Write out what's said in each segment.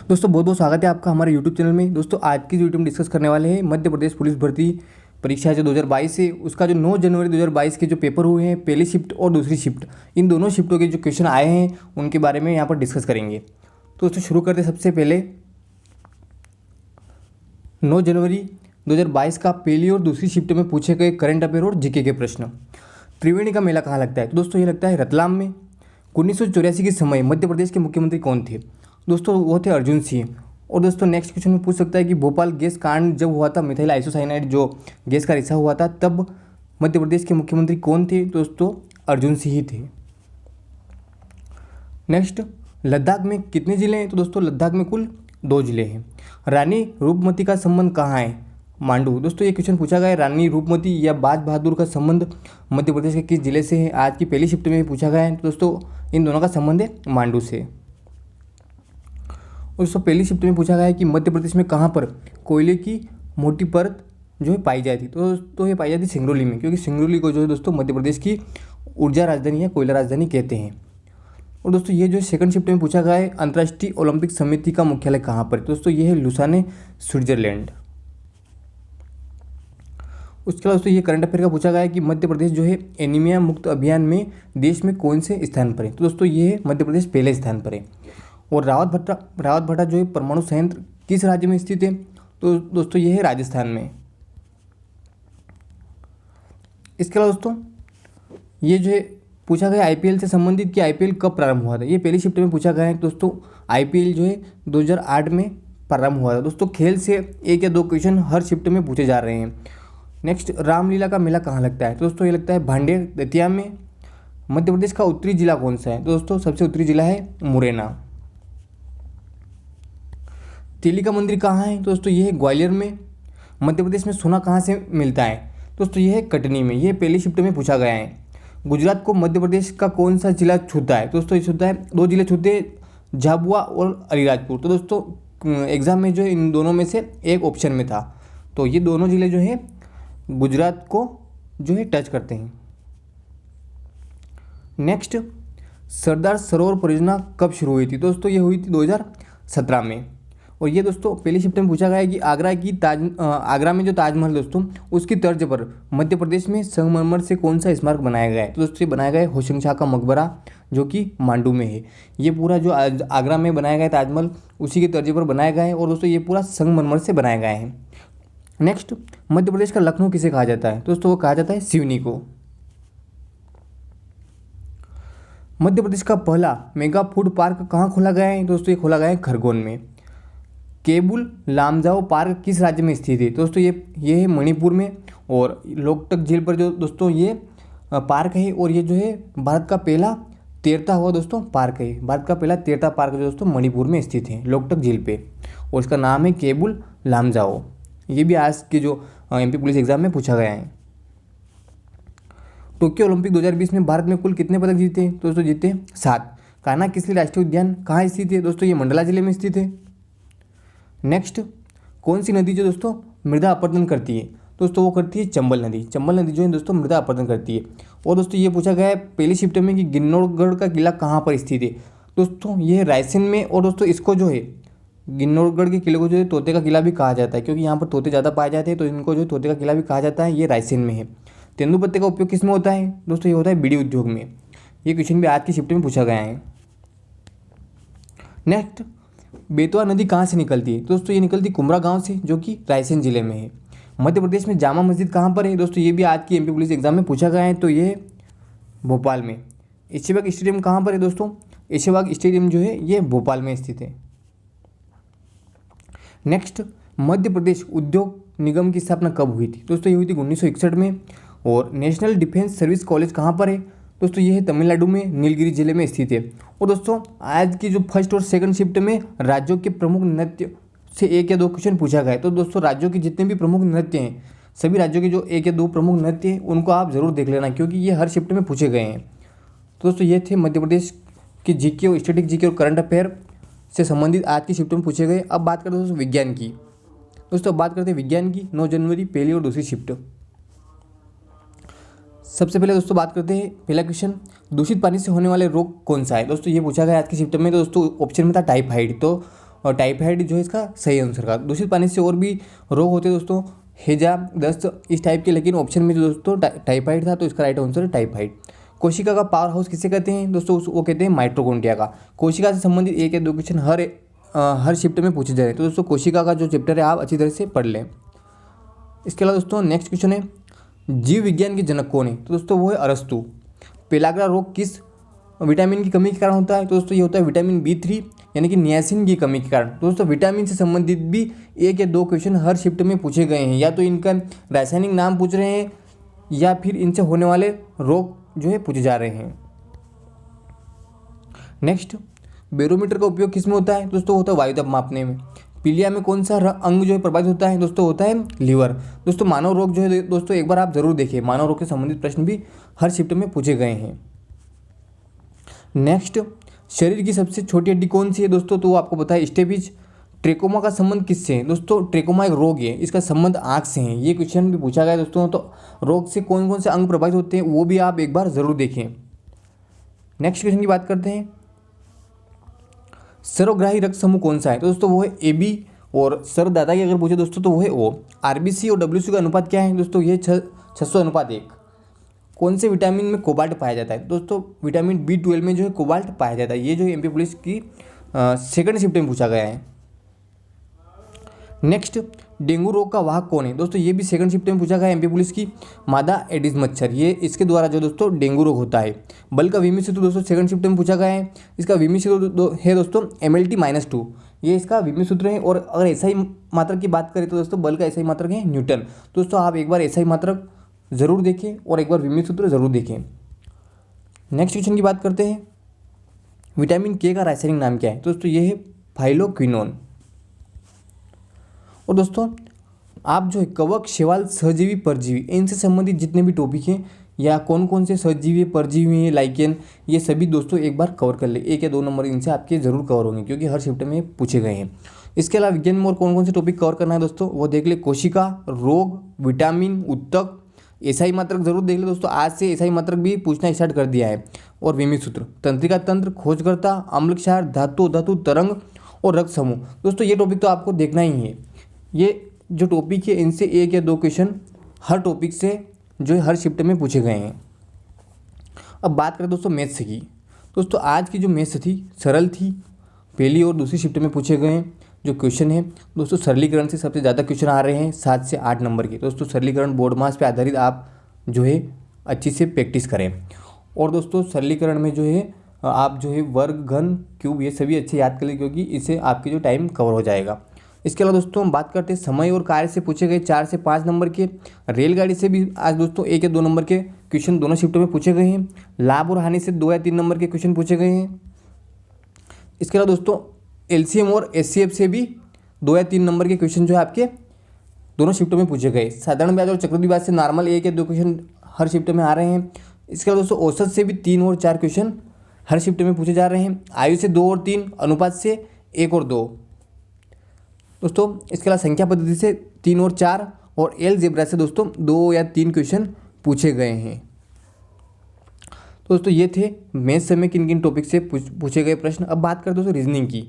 दोस्तों बहुत बहुत स्वागत है आपका हमारे यूट्यूब चैनल में। दोस्तों आज की जो वीडियो में डिस्कस करने वाले हैं मध्य प्रदेश पुलिस भर्ती परीक्षा जो 2022 है उसका जो 9 जनवरी 2022 के जो पेपर हुए हैं, पहली शिफ्ट और दूसरी शिफ्ट, इन दोनों शिफ्टों के जो क्वेश्चन आए हैं उनके बारे में यहाँ पर डिस्कस करेंगे। तो दोस्तों शुरू करते हैं सबसे पहले 9 जनवरी 2022 का पहली और दूसरी शिफ्ट में पूछे गए करंट अफेयर और जीके के प्रश्न। त्रिवेणी का मेला कहाँ लगता है? तो दोस्तों ये लगता है रतलाम में। 1984 के समय मध्य प्रदेश के मुख्यमंत्री कौन थे? दोस्तों वो थे अर्जुन सिंह। और दोस्तों नेक्स्ट क्वेश्चन में पूछ सकता है कि भोपाल गैस कांड जब हुआ था, मिथाइल आइसोसाइनाइड जो गैस का रिसाव हुआ था, तब मध्य प्रदेश के मुख्यमंत्री कौन थे? दोस्तों अर्जुन सिंह ही थे। नेक्स्ट, लद्दाख में कितने ज़िले हैं? तो दोस्तों लद्दाख में कुल 2 ज़िले हैं। रानी रूपमती का संबंध कहाँ है? मांडू। दोस्तों ये क्वेश्चन पूछा गया है, रानी रूपमती या बाज बहादुर का संबंध मध्य प्रदेश के किस जिले से है? आज की पहली शिफ्ट में पूछा गया है। तो दोस्तों इन दोनों का संबंध है मांडू से। और दोस्तों पहली शिफ्ट में पूछा गया है कि मध्य प्रदेश में कहाँ पर कोयले की मोटी परत जो है पाई जाती? तो दोस्तों ये पाई जाती सिंगरौली में, क्योंकि सिंगरौली को जो है दोस्तों मध्य प्रदेश की ऊर्जा राजधानी या कोयला राजधानी कहते हैं। और दोस्तों ये जो सेकंड शिफ्ट में पूछा गया है, अंतर्राष्ट्रीय ओलंपिक समिति का मुख्यालय कहाँ पर? दोस्तों ये है लुसाने, स्विट्जरलैंड। उसके बाद दोस्तों ये करंट अफेयर का पूछा गया है कि मध्य प्रदेश जो है एनीमिया मुक्त अभियान में देश में कौन से स्थान पर है? तो दोस्तों ये है मध्य प्रदेश पहले स्थान पर है। और रावत भट्टा जो है परमाणु संयंत्र किस राज्य में स्थित है? तो दोस्तों ये है राजस्थान में। इसके अलावा दोस्तों ये जो है पूछा गया आईपीएल से संबंधित कि आईपीएल कब प्रारंभ हुआ था? ये पहली शिफ्ट में पूछा गया है। दोस्तों आईपीएल जो है 2008 में प्रारंभ हुआ था। दोस्तों खेल से 1 या 2 क्वेश्चन हर शिफ्ट में पूछे जा रहे हैं। नेक्स्ट, रामलीला का मेला कहाँ लगता है? तो दोस्तों ये लगता है भांडेर दतिया में। मध्य प्रदेश का उत्तरी जिला कौन सा है? तो दोस्तों सबसे उत्तरी जिला है मुरैना। तेली का मंदिर कहाँ है? तो दोस्तों ये है ग्वालियर में। मध्य प्रदेश में सोना कहाँ से मिलता है? दोस्तों ये है कटनी में। ये पहली शिफ्ट में पूछा गया है। गुजरात को मध्य प्रदेश का कौन सा जिला छूता है? दोस्तों ये छूता है 2 जिले छूते हैं, झाबुआ और अलीराजपुर। तो दोस्तों एग्जाम में जो इन दोनों में से एक ऑप्शन में था, तो ये दोनों जिले जो है गुजरात को जो है टच करते हैं। नेक्स्ट, सरदार सरोवर परियोजना कब शुरू हुई थी? दोस्तों ये हुई थी 2017 में। और ये दोस्तों पहली शिफ्ट में पूछा गया है कि आगरा में जो ताजमहल दोस्तों उसकी तर्ज पर मध्य प्रदेश में संगमरमर से कौन सा स्मारक बनाया गया है? तो दोस्तों ये बनाया गया है होशिंग शाह का मकबरा, जो कि मांडू में है। ये पूरा जो आगरा में बनाया गया है ताजमहल उसी के तर्ज पर बनाया गया है। और दोस्तों ये पूरा संगमरमर से बनाया गया है। नेक्स्ट, मध्य प्रदेश का लखनऊ किसे कहा जाता है? दोस्तों वो कहा जाता है सिवनी को। मध्य प्रदेश का पहला मेगा फूड पार्क कहाँ खोला गया है? दोस्तों ये खोला गया है खरगोन में। केबुल लामजाओ पार्क किस राज्य में स्थित है? दोस्तों ये है मणिपुर में। और लोकटक झील पर जो दोस्तों ये पार्क है, और ये जो है भारत का पहला तैरता हुआ दोस्तों पार्क है। भारत का पहला तैरता पार्क जो दोस्तों मणिपुर में स्थित है लोकटक झील पे, और इसका नाम है केबुल लामजाओ। ये भी आज के जो एमपी पुलिस एग्जाम में पूछा गया है। टोक्यो ओलंपिक 2020 में भारत में कुल कितने पदक जीते? तो दोस्तों जीते 7। कान्हा किसली राष्ट्रीय उद्यान कहाँ स्थित है? दोस्तों ये मंडला जिले में स्थित है। नेक्स्ट, कौन सी नदी जो दोस्तों मृदा अपरदन करती है? दोस्तों वो करती है चंबल नदी। चंबल नदी जो है दोस्तों मृदा अपरदन करती है। और दोस्तों ये पूछा गया है पहली शिफ्ट में कि गिन्नौरगढ़ का किला कहाँ पर स्थित है? दोस्तों ये है रायसेन में। और दोस्तों इसको जो है गिन्नौरगढ़ के किले को जो है तोते का किला भी कहा जाता है, क्योंकि यहाँ पर तोते ज़्यादा पाए जाते हैं, तो इनको जो है तोते का किला भी कहा जाता है। ये रायसेन में है। तेंदुपत्ते का उपयोग किस में होता है? दोस्तों ये होता है बीड़ी उद्योग में। ये क्वेश्चन भी आज की शिफ्ट में पूछा गया है। नेक्स्ट, बेतवा नदी कहाँ से निकलती है? दोस्तों ये निकलती कुमरा गांव से, जो कि रायसेन जिले में है। मध्य प्रदेश में जामा मस्जिद कहाँ पर है? दोस्तों ये भी आज की एमपी पुलिस एग्जाम में पूछा गया है, तो ये भोपाल में। ऐशबाग स्टेडियम कहाँ पर है? दोस्तों ऐशबाग स्टेडियम जो है ये भोपाल में स्थित है। नेक्स्ट, मध्य प्रदेश उद्योग निगम की स्थापना कब हुई थी? दोस्तों ये हुई थी 1961 में। और नेशनल डिफेंस सर्विस कॉलेज कहाँ पर है? दोस्तों ये है तमिलनाडु में, नीलगिरी जिले में स्थित है। और दोस्तों आज की जो फर्स्ट और सेकंड शिफ्ट में राज्यों के प्रमुख नृत्य से 1 या 2 क्वेश्चन पूछा गया है। तो दोस्तों राज्यों के जितने भी प्रमुख नृत्य हैं, सभी राज्यों के जो 1 या 2 प्रमुख नृत्य हैं उनको आप जरूर देख लेना, क्योंकि ये हर शिफ्ट में पूछे गए हैं। तो दोस्तों ये थे मध्य प्रदेश के जीके और स्टैटिक जीके और करंट अफेयर से संबंधित आज की शिफ्ट में पूछे गए। अब बात करते हैं दोस्तों विज्ञान की। दोस्तों अब बात करते हैं विज्ञान की 9 जनवरी पहली और दूसरी शिफ्ट। सबसे पहले दोस्तों बात करते हैं पहला क्वेश्चन, दूषित पानी से होने वाले रोग कौन सा है? दोस्तों ये पूछा गया आज की शिफ्ट में। तो दोस्तों ऑप्शन में था टाइफाइड, तो और टाइफाइड जो है इसका सही आंसर का। दूषित पानी से और भी रोग होते हैं दोस्तों, हैजा, दस्त, इस टाइप के, लेकिन ऑप्शन में जो दोस्तों टाइफाइड था, तो इसका राइट आंसर है टाइफाइड। कोशिका का पावर हाउस किसे कहते हैं दोस्तों? वो कहते हैं माइटोकॉन्ड्रिया का। कोशिका से संबंधित एक या दो क्वेश्चन हर शिफ्ट में पूछे जा रहे हैं, तो दोस्तों कोशिका का जो चैप्टर है आप अच्छी तरह से पढ़ लें। इसके अलावा दोस्तों नेक्स्ट क्वेश्चन है, जीव विज्ञान के जनक कौन है? तो दोस्तों वो है अरस्तु। पेलाग्रा रोग किस विटामिन की कमी के कारण होता है? तो दोस्तों ये होता है विटामिन B3 यानी कि नियासिन की कमी के कारण। तो दोस्तों विटामिन से संबंधित भी एक या दो क्वेश्चन हर शिफ्ट में पूछे गए हैं, या तो इनका रासायनिक नाम पूछ रहे हैं या फिर इनसे होने वाले रोग जो है पूछे जा रहे हैं। नेक्स्ट, बैरोमीटर का उपयोग किस में होता है? दोस्तों होता है वायु दाब मापने में। पीलिया में कौन सा अंग जो है प्रभावित होता है? दोस्तों होता है लीवर। दोस्तों मानव रोग जो है दोस्तों एक बार आप जरूर देखिए, मानव रोग के संबंधित प्रश्न भी हर शिफ्ट में पूछे गए हैं। नेक्स्ट, शरीर की सबसे छोटी हड्डी कौन सी है दोस्तों? तो वो आपको पता है स्टेपिज। ट्रेकोमा का संबंध किससे है? दोस्तों ट्रेकोमा एक रोग है, इसका संबंध आँख से है। ये क्वेश्चन भी पूछा गया दोस्तों, तो रोग से कौन कौन से अंग प्रभावित होते हैं वो भी आप एक बार जरूर देखें। नेक्स्ट क्वेश्चन की बात करते हैं, सर्वग्राही रक्त समूह कौन सा है? तो दोस्तों वो है AB। और सर्वदाता की अगर पूछे दोस्तों तो वो है O। RBC और WC का अनुपात क्या है दोस्तों? ये 600:1। कौन से विटामिन में कोबाल्ट पाया जाता है? दोस्तों विटामिन B12 में जो है कोबाल्ट पाया जाता है। ये जो MP पुलिस की सेकंड शिफ्ट में पूछा गया है। नेक्स्ट, डेंगू रोग का वाहक कौन है? दोस्तों ये भी सेकंड शिफ्ट में पूछा गया है MP पुलिस की, मादा एडिस मच्छर। ये इसके द्वारा जो दोस्तों डेंगू रोग होता है। बल का विमी सूत्र दोस्तों सेकंड शिफ्ट में पूछा गया है। इसका विमी सूत्र है दोस्तों MLT-2। ये इसका विमी सूत्र है। और अगर SI मात्रक की बात करें तो दोस्तों बल का SI मात्रक है न्यूटन। दोस्तों आप एक बार SI मात्रक ज़रूर देखें और एक बार विमी सूत्र ज़रूर देखें। नेक्स्ट क्वेश्चन की बात करते हैं, विटामिन K का रासायनिक नाम क्या है? दोस्तों ये है फाइलोक्विनोन। और दोस्तों आप जो है कवक, शैवाल, सहजीवी, परजीवी, इनसे संबंधित जितने भी टॉपिक हैं या कौन कौन से सहजीवी, परजीवी हैं, लाइकेन, ये सभी दोस्तों एक बार कवर कर ले। 1 या 2 नंबर इनसे आपके जरूर कवर होंगे क्योंकि हर शिफ्ट में पूछे गए हैं। इसके अलावा विज्ञान में और कौन कौन से टॉपिक कवर करना है दोस्तों वो देख ले। कोशिका, रोग, विटामिन, उत्तक, SI मात्रक जरूर देख ले दोस्तों, आज से SI मात्रक भी पूछना स्टार्ट कर दिया है। और विमी सूत्र, तंत्रिका तंत्र, खोजकर्ता, अम्ल क्षार, धातु धातु तरंग और रक्त समूह। दोस्तों ये टॉपिक तो आपको देखना ही है। ये जो टॉपिक है इनसे 1 या 2 क्वेश्चन हर टॉपिक से जो है हर शिफ्ट में पूछे गए हैं। अब बात करें दोस्तों मैथ्स की। दोस्तों आज की जो मैथ्स थी सरल थी, पहली और दूसरी शिफ्ट में पूछे गए हैं। जो क्वेश्चन है दोस्तों सरलीकरण से सबसे ज़्यादा क्वेश्चन आ रहे हैं 7 से 8 नंबर के। दोस्तों सरलीकरण बोर्ड मास पे आधारित आप जो है अच्छी से प्रैक्टिस करें। और दोस्तों सरलीकरण में जो है आप जो है वर्ग, घन, क्यूब ये सभी अच्छे याद कर लें क्योंकि इससे आपकी जो टाइम कवर हो जाएगा। इसके अलावा दोस्तों हम बात करते हैं समय और कार्य से पूछे गए 4 से 5 नंबर के। रेलगाड़ी से भी आज दोस्तों 1 या 2 नंबर के क्वेश्चन दोनों शिफ्टों में पूछे गए हैं। लाभ और हानि से 2 या 3 नंबर के क्वेश्चन पूछे गए हैं। इसके अलावा दोस्तों LCM और SCF से भी 2 या 3 नंबर के क्वेश्चन जो है आपके दोनों शिफ्टों में पूछे गए। साधारण ब्याज और चक्रवृद्धि ब्याज से नॉर्मल 1 या 2 क्वेश्चन हर शिफ्ट में आ रहे हैं। इसके अलावा दोस्तों औसत से भी 3 और 4 क्वेश्चन हर शिफ्ट में पूछे जा रहे हैं। आयु से 2 और 3, अनुपात से 1 और 2 दोस्तों। इसके अलावा संख्या पद्धति से 3 और 4 और अलजेब्रा से दोस्तों 2 या 3 क्वेश्चन पूछे गए हैं। तो दोस्तों ये थे मैथ्स में किन किन टॉपिक से पूछे गए प्रश्न। अब बात करें दोस्तों रीजनिंग की।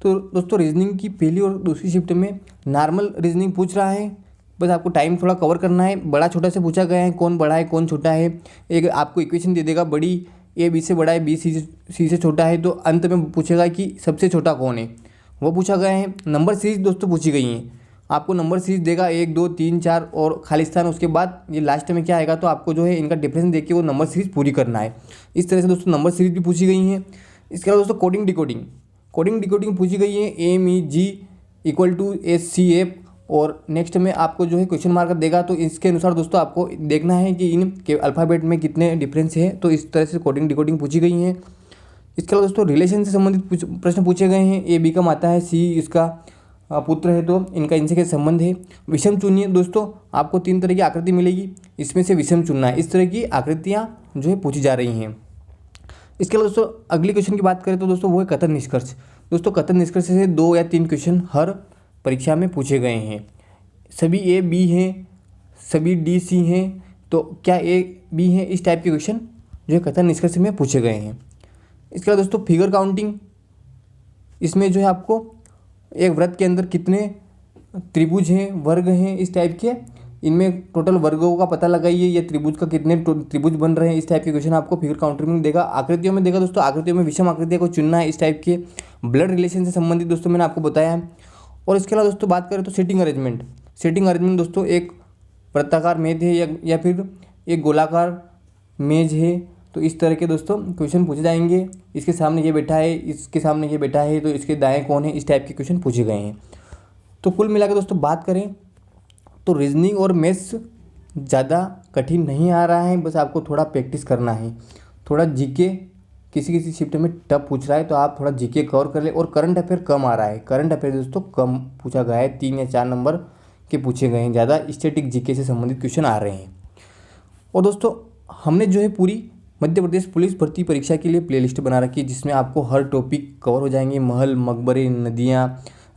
तो दोस्तों रीजनिंग की पहली और दूसरी शिफ्ट में नॉर्मल रीजनिंग पूछ रहा है, बस आपको टाइम थोड़ा कवर करना है। बड़ा छोटा से पूछा गया है, कौन बड़ा है कौन छोटा है। एक आपको इक्वेशन दे देगा, बड़ी A B से बड़ा है, B C से छोटा है, तो अंत में पूछेगा कि सबसे छोटा कौन है, वो पूछा गया है। नंबर सीरीज दोस्तों पूछी गई हैं, आपको नंबर सीरीज देगा 1 2 3 4 और खाली स्थान। उसके बाद ये लास्ट में क्या आएगा तो आपको जो है इनका डिफरेंस देख के वो नंबर सीरीज पूरी करना है। इस तरह से दोस्तों नंबर सीरीज भी पूछी गई हैं। इसके अलावा दोस्तों कोडिंग डिकोडिंग पूछी गई है, MEG = SCF। और नेक्स्ट में आपको जो है क्वेश्चन मार्क देगा, तो इसके अनुसार दोस्तों आपको देखना है कि इन के अल्फ़ाबेट में कितने डिफरेंस है। तो इस तरह से कोडिंग डिकोडिंग पूछी गई हैं। इसके अलावा दोस्तों रिलेशन से संबंधित प्रश्न पूछे गए हैं। A B का माता है, C इसका पुत्र है, तो इनका इनसे क्या संबंध है। विषम चुनिए दोस्तों, आपको 3 तरह की आकृति मिलेगी, इसमें से विषम चुनना है। इस तरह की आकृतियाँ जो है पूछी जा रही हैं। इसके अलावा दोस्तों अगली क्वेश्चन की बात करें तो दोस्तों वो है कथन निष्कर्ष। दोस्तों कथन निष्कर्ष से 2 या 3 क्वेश्चन हर परीक्षा में पूछे गए हैं। सभी A B हैं, सभी D C हैं, तो क्या A B हैं, इस टाइप के क्वेश्चन जो है कथन निष्कर्ष में पूछे गए हैं। इसके अलावा दोस्तों फिगर काउंटिंग, इसमें जो है आपको एक वृत्त के अंदर कितने त्रिभुज हैं, वर्ग हैं, इस टाइप के, इनमें टोटल वर्गों का पता लगाइए, या त्रिभुज का कितने त्रिभुज बन रहे हैं, इस टाइप के क्वेश्चन आपको फिगर काउंटर में देगा। आकृतियों में देगा दोस्तों, आकृतियों में विषम आकृतियों को चुनना है, इस टाइप के। ब्लड रिलेशन से संबंधित दोस्तों मैंने आपको बताया है। और इसके अलावा दोस्तों बात करें तो सेटिंग अरेंजमेंट। सेटिंग अरेंजमेंट दोस्तों एक वृत्ताकार मेज है या फिर एक गोलाकार मेज है, तो इस तरह के दोस्तों क्वेश्चन पूछे जाएंगे। इसके सामने ये बैठा है, इसके सामने ये बैठा है, तो इसके दाएं कौन है, इस टाइप के क्वेश्चन पूछे गए हैं। तो कुल मिलाकर दोस्तों बात करें तो रीजनिंग और मैथ्स ज़्यादा कठिन नहीं आ रहा है, बस आपको थोड़ा प्रैक्टिस करना है। थोड़ा जीके किसी किसी शिफ्ट में टफ पूछ रहा है, तो आप थोड़ा जीके कवर कर ले। और करंट अफेयर कम आ रहा है, करंट अफेयर दोस्तों कम पूछा गया है, 3 या 4 नंबर के पूछे गए हैं, ज़्यादा स्टैटिक जीके से संबंधित क्वेश्चन आ रहे हैं। और दोस्तों हमने जो है पूरी मध्य प्रदेश पुलिस भर्ती परीक्षा के लिए प्लेलिस्ट बना रखी है, जिसमें आपको हर टॉपिक कवर हो जाएंगे। महल, मकबरे, नदियाँ,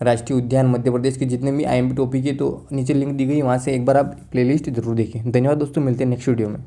राष्ट्रीय उद्यान, मध्य प्रदेश के जितने भी आईएमपी टॉपिक है, तो नीचे लिंक दी गई, वहाँ से एक बार आप प्लेलिस्ट जरूर देखें। धन्यवाद दोस्तों, मिलते हैं नेक्स्ट वीडियो में।